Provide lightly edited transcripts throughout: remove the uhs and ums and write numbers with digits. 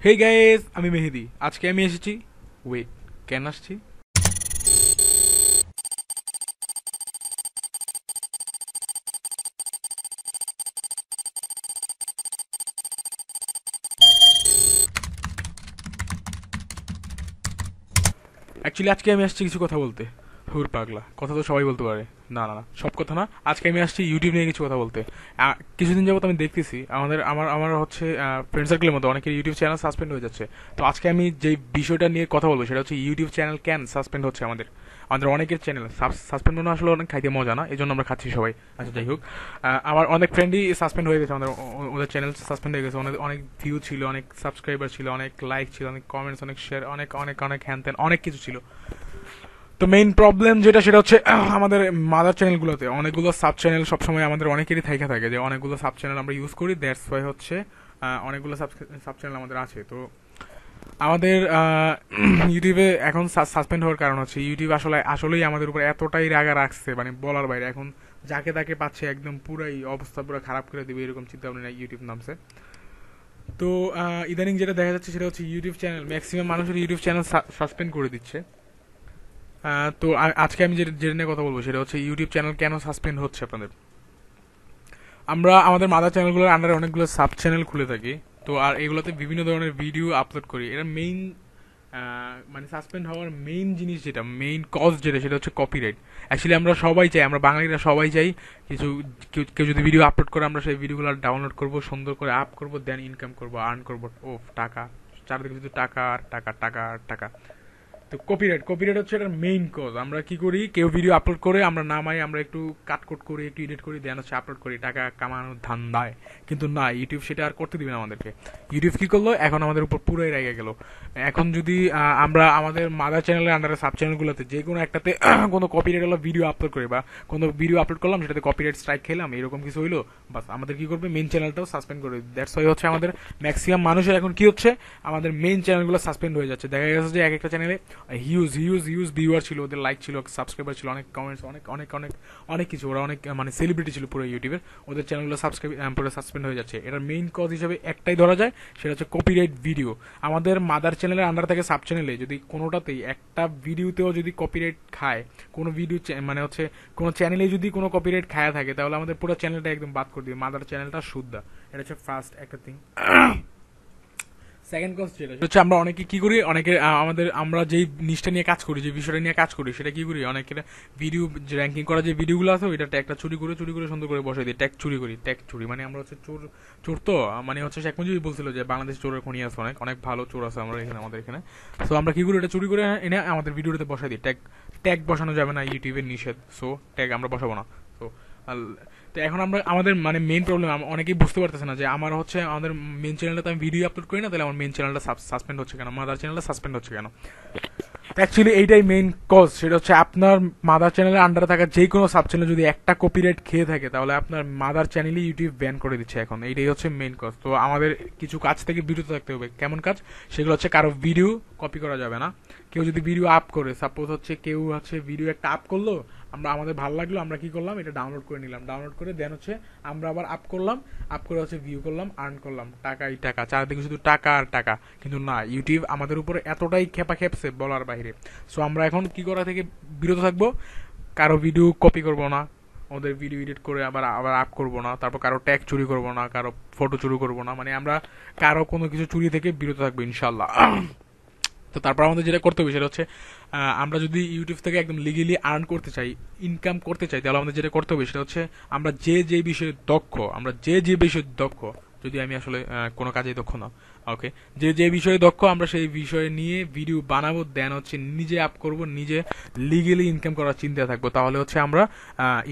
Hey guys, আমি মেহেদি। আজকে আমি এসেছি। ওয়েট, কেন আসছি? অ্যাকচুয়ালি আজকে আমি আসছি কিছু কথা বলতে। হুর পাগলা, কথা তো সবাই বলতে পারে। না না না, সব কথা না। আজকে আমি আসছি ইউটিউব নিয়ে কিছু কথা বলতে। কিছুদিন যাবত আমি দেখতেছি আমাদের আমার আমার হচ্ছে ফ্রেন্ড সার্কেলের মধ্যে অনেকের ইউটিউব চ্যানেল সাসপেন্ড হয়ে যাচ্ছে। তো আজকে আমি যে বিষয়টা নিয়ে কথা বলবো সেটা হচ্ছে ইউটিউব চ্যানেল কেন সাসপেন্ড হচ্ছে আমাদের। আমাদের অনেকের চ্যানেল সাসপেন্ড হওয়া আসলে অনেক খাইতে মজা না, এই জন্য আমরা খাচ্ছি সবাই। আচ্ছা, যাই হোক। আমার অনেক ফ্রেন্ডই সাসপেন্ড হয়ে গেছে, আমাদের ওদের চ্যানেল সাসপেন্ড হয়ে গেছে। অনেক অনেক ভিউ ছিল, অনেক সাবস্ক্রাইবার ছিল, অনেক লাইক ছিল, অনেক কমেন্টস, অনেক শেয়ার, অনেক অনেক অনেক হ্যান ত্যান অনেক কিছু ছিল। তো মেইন প্রবলেম যেটা সেটা হচ্ছে আমাদের মাদার চ্যানেলগুলোতে অনেকগুলো সাব চ্যানেল সবসময় আমাদের অনেকেরই থাইকা থাকে, যে অনেকগুলো সাব চ্যানেল আমরা ইউজ করি, দ্যাটস ওয়াই হচ্ছে অনেকগুলো সাব চ্যানেল আমাদের আছে। তো আমাদের ইউটিউবে এখন সাসপেন্ড হওয়ার কারণ হচ্ছে ইউটিউব আসলেই আমাদের উপর এতটাই রাগা রাখছে, মানে বলার বাইরে। এখন যাকে তাকে পাচ্ছে একদম পুরাই অবস্থা পুরো খারাপ করে দিবে এরকম চিন্তা ভাবনা ইউটিউব নামছে। তো ইদানিং যেটা দেখা যাচ্ছে সেটা হচ্ছে ইউটিউব চ্যানেল, ম্যাক্সিমাম মানুষের ইউটিউব চ্যানেল সাসপেন্ড করে দিচ্ছে। তো আজকে আমি যেটা নিয়ে কথা বলবো সেটা হচ্ছে ইউটিউব চ্যানেল কেন সাসপেন্ড হচ্ছে আপনাদের। আমরা আমাদের মাদার চ্যানেলগুলোর আন্ডারে অনেকগুলো সাব চ্যানেল খুলে থাকি। তো আর এগুলোতে বিভিন্ন ধরনের ভিডিও আপলোড করি। এটা মেইন মানে সাসপেন্ড হওয়ার মেইন জিনিস, যেটা মেইন কজ যেটা সেটা হচ্ছে কপিরাইট। অ্যাকচুয়ালি আমরা সবাই চাই, আমরা বাঙালিরা সবাই চাই কিছু, কেউ কেউ যদি ভিডিও আপলোড করে আমরা সেই ভিডিওগুলো ডাউনলোড করব, সুন্দর করে আপ করব, দেন ইনকাম করব, আর্ন করব। ও টাকা, চারিদিকে শুধু টাকা আর টাকা, টাকা আর টাকা। তো কপিরাইট কপিরাইট হচ্ছে এটার মেইন কজ। আমরা কি করি, কেউ ভিডিও আপলোড করে আমরা নামাই, আমরা একটু কাটকুট করি, একটু এডিট করি, দেন হচ্ছে আপলোড করি টাকা কামানোর ধান্দায়। কিন্তু না, ইউটিউব সেটা আর করতে দিবে না আমাদেরকে। ইউটিউব কি করলো, এখন আমাদের উপর পুরোই রেগে গেল। এখন যদি আমরা আমাদের মাদার চ্যানেলের আন্ডারে সাব চ্যানেলগুলোতে যে কোনো একটাতে কোনো কপিরাইট হলো ভিডিও আপলোড করি, বা কোনো ভিডিও আপলোড করলাম সেটাতে কপিরাইট স্ট্রাইক খেলাম, এরকম কিছু হইলো, বাস আমাদের কি করবে, মেইন চ্যানেলটাও সাসপেন্ড করে। দ্যাটস ওয়াই হচ্ছে আমাদের ম্যাক্সিমাম মানুষের এখন কি হচ্ছে, আমাদের মেইন চ্যানেলগুলো সাসপেন্ড হয়ে যাচ্ছে। দেখা গেছে যে এক একটা চ্যানেলে হিউজ হিউজ হিউজ ভিউয়ার ছিল, ওদের লাইক ছিল, সাবস্ক্রাইবার ছিল, অনেক কমেন্টস, অনেক অনেক অনেক অনেক কিছু, ওরা অনেক মানে সেলিব্রিটি ছিল পুরো ইউটিউবের। ওদের চ্যানেলগুলো পুরো সাসপেন্ড হয়ে যাচ্ছে। এটার মেইন কজ হিসেবে একটাই ধরা যায়, সেটা হচ্ছে কপিরাইট ভিডিও। আমাদের মাদার চ্যানেলের আন্ডার থেকে সাব চ্যানেলে যদি কোনোটাতেই একটা ভিডিওতেও যদি কপিরাইট খায়, কোনো ভিডিও মানে হচ্ছে কোনো চ্যানেলে যদি কোনো কপিরাইট খায়া থাকে, তাহলে আমাদের পুরো চ্যানেলটা একদম বাদ করে দিবে, মাদার চ্যানেলটা শুদ্ধ। এটা হচ্ছে ফার্স্ট একটা থিং। সেকেন্ড কজ যেটা হচ্ছে, আমরা অনেকে কি করি, অনেকে আমাদের আমরা যেই জিনিসটা নিয়ে কাজ করি, যে বিষয়টা নিয়ে কাজ করি, সেটা কি করি, অনেকের ভিডিও র্যাঙ্কিং করা যে ভিডিওগুলো আছে ওইটা ট্যাগটা চুরি করে সুন্দর করে বসাই দিই। ট্যাগ চুরি করি, ট্যাগ চুরি মানে আমরা হচ্ছে চোর। চোর তো মানে হচ্ছে শেখ মুজিবই বলছিল যে বাংলাদেশ চোরের খনি আছে, অনেক অনেক ভালো চোর আছে আমরা এখানে, আমাদের এখানে। সো আমরা কি করি, এটা চুরি করে এনে আমাদের ভিডিওতে বসাই দিই। ট্যাগ ট্যাগ বসানো যাবে না, ইউটিউবের নিষেধ। সো ট্যাগ আমরা বসাবো না। তো তো এখন আমরা আমাদের মানে মেইন প্রবলেম, অনেকেই বুঝতে পারতেছে না যে আমার হচ্ছে আমাদের মেইন চ্যানেলটা আমি ভিডিও আপলোড করি না, তাহলে আমার মেইন চ্যানেলটা সাসপেন্ড হচ্ছে কেন, মাদার চ্যানেলটা সাসপেন্ড হচ্ছে কেন। অ্যাকচুয়ালি এইটাই মেইন কজ, সেটা হচ্ছে আপনার মাদার চ্যানেলের আন্ডারে থাকা যে কোনো সাব চ্যানেল যদি একটা কপিরাইট খেয়ে থাকে, তাহলে আপনার মাদার চ্যানেলই ইউটিউব ব্যান করে দিচ্ছে এখন। এইটাই হচ্ছে মেইন কজ। তো আমাদের কিছু কাজ থেকে বিরত থাকতে হবে। কেমন কাজ? সেগুলো হচ্ছে, কারো ভিডিও কপি করা যাবে না। কেউ যদি ভিডিও আপ করে, সাপোজ হচ্ছে কেউ হচ্ছে ভিডিও একটা আপ করলো, আমরা আমাদের ভালো লাগলো, আমরা কি করলাম, এটা ডাউনলোড করে নিলাম, ডাউনলোড করে দেন হচ্ছে আমরা আবার আপ করলাম, আপ করে হচ্ছে ভিউ করলাম, আর্ন করলাম, টাকাই টাকা, চারদিকে শুধু টাকা আর টাকা। কিন্তু না, ইউটিউব আমাদের উপরে এতটাই খেপা খেপছে বলার বাইরে। সো আমরা এখন কি করা থেকে বিরত থাকবো, কারো ভিডিও কপি করব না, ওদের ভিডিও এডিট করে আবার আবার আপ করবো না, তারপর কারো ট্যাগ চুরি করবো না, কারো ফটো চুরি করবো না, মানে আমরা কারো কোনো কিছু চুরি থেকে বিরত থাকবো ইনশাল্লাহ। তো তারপর আমাদের যেটা করতে হবে সেটা হচ্ছে, আমরা যদি ইউটিউব থেকে একদম লিগেলি আর্ন করতে চাই, ইনকাম করতে চাই, তাহলে আমাদের যেটা করতে হবে সেটা হচ্ছে, আমরা যে বিষয়ে দক্ষ, আমরা যে বিষয়ে দক্ষ, যদি আমি আসলে কোনো কাজেই দক্ষ না, ওকে, যে বিষয়ে দক্ষ আমরা সেই বিষয়ে নিয়ে ভিডিও বানাবো, দেন হচ্ছে নিজে আপ করব, নিজে লিগেলি ইনকাম করার চিন্তা থাকবো, তাহলে হচ্ছে আমরা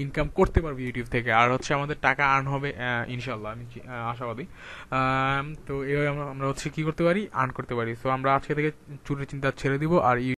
ইনকাম করতে পারবো ইউটিউব থেকে, আর হচ্ছে আমাদের টাকা আর্ন হবে ইনশাল্লাহ, আমি আশাবাদী। তো এইভাবে আমরা হচ্ছে কি করতে পারি, আর্ন করতে পারি। সো আমরা আজকে থেকে চুরির চিন্তা ছেড়ে দিব, আর